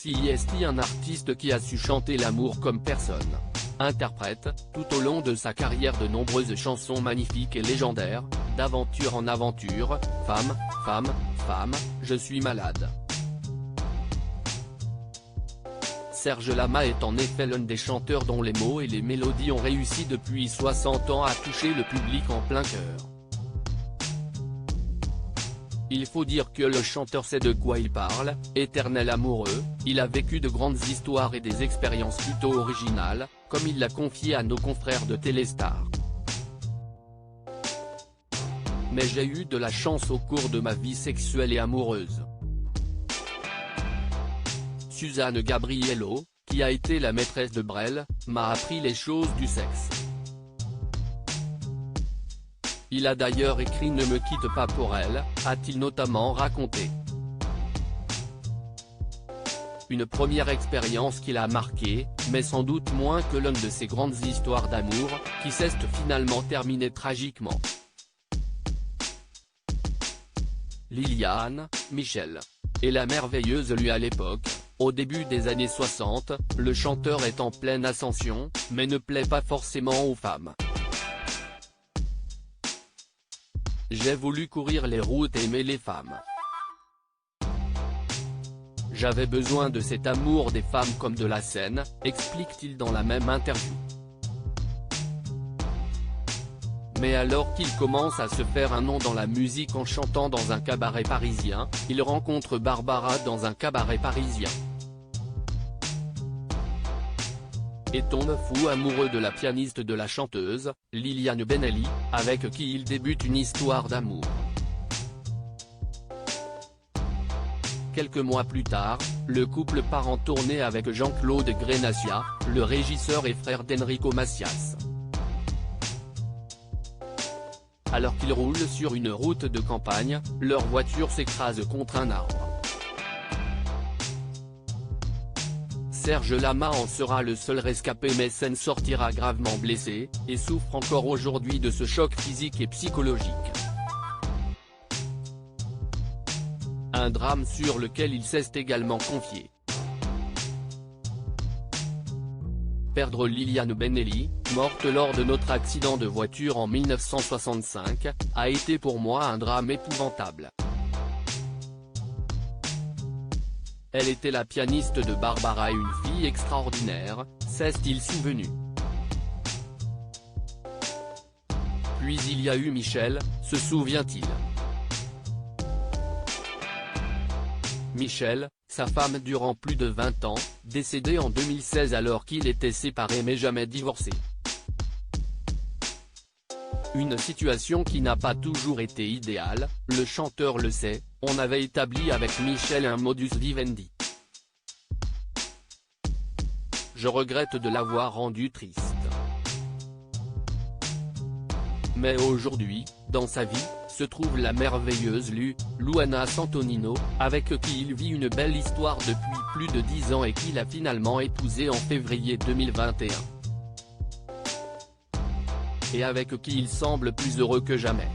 CIST, un artiste qui a su chanter l'amour comme personne. Interprète, tout au long de sa carrière, de nombreuses chansons magnifiques et légendaires, d'aventure en aventure, femme, femme, femme, je suis malade. Serge Lama est en effet l'un des chanteurs dont les mots et les mélodies ont réussi depuis 60 ans à toucher le public en plein cœur. Il faut dire que le chanteur sait de quoi il parle, éternel amoureux, il a vécu de grandes histoires et des expériences plutôt originales, comme il l'a confié à nos confrères de Téléstar. Mais j'ai eu de la chance au cours de ma vie sexuelle et amoureuse. Suzanne Gabriello, qui a été la maîtresse de Brel, m'a appris les choses du sexe. Il a d'ailleurs écrit Ne me quitte pas pour elle, a-t-il notamment raconté. Une première expérience qui l'a marqué, mais sans doute moins que l'une de ses grandes histoires d'amour, qui s'est finalement terminée tragiquement. Liliane, Michel. Et la merveilleuse lui à l'époque, au début des années 60, le chanteur est en pleine ascension, mais ne plaît pas forcément aux femmes. J'ai voulu courir les routes et aimer les femmes. J'avais besoin de cet amour des femmes comme de la scène, explique-t-il dans la même interview. Mais alors qu'il commence à se faire un nom dans la musique en chantant dans un cabaret parisien, il rencontre Barbara dans un cabaret parisien. Et tombe fou amoureux de la pianiste de la chanteuse, Liliane Benelli, avec qui il débute une histoire d'amour. Quelques mois plus tard, le couple part en tournée avec Jean-Claude Grenassia, le régisseur et frère d'Enrico Macias. Alors qu'ils roulent sur une route de campagne, leur voiture s'écrase contre un arbre. Serge Lama en sera le seul rescapé, mais s'en sortira gravement blessé, et souffre encore aujourd'hui de ce choc physique et psychologique. Un drame sur lequel il s'est également confié. Perdre Liliane Benelli, morte lors de notre accident de voiture en 1965, a été pour moi un drame épouvantable. Elle était la pianiste de Barbara, une fille extraordinaire, s'est-il souvenu. Puis il y a eu Michel, se souvient-il. Michel, sa femme durant plus de 20 ans, décédée en 2016 alors qu'il était séparé mais jamais divorcé. Une situation qui n'a pas toujours été idéale, le chanteur le sait, on avait établi avec Michel un modus vivendi. Je regrette de l'avoir rendu triste. Mais aujourd'hui, dans sa vie, se trouve la merveilleuse Luana Santonino, avec qui il vit une belle histoire depuis plus de 10 ans et qu'il a finalement épousée en février 2021. Et avec qui il semble plus heureux que jamais.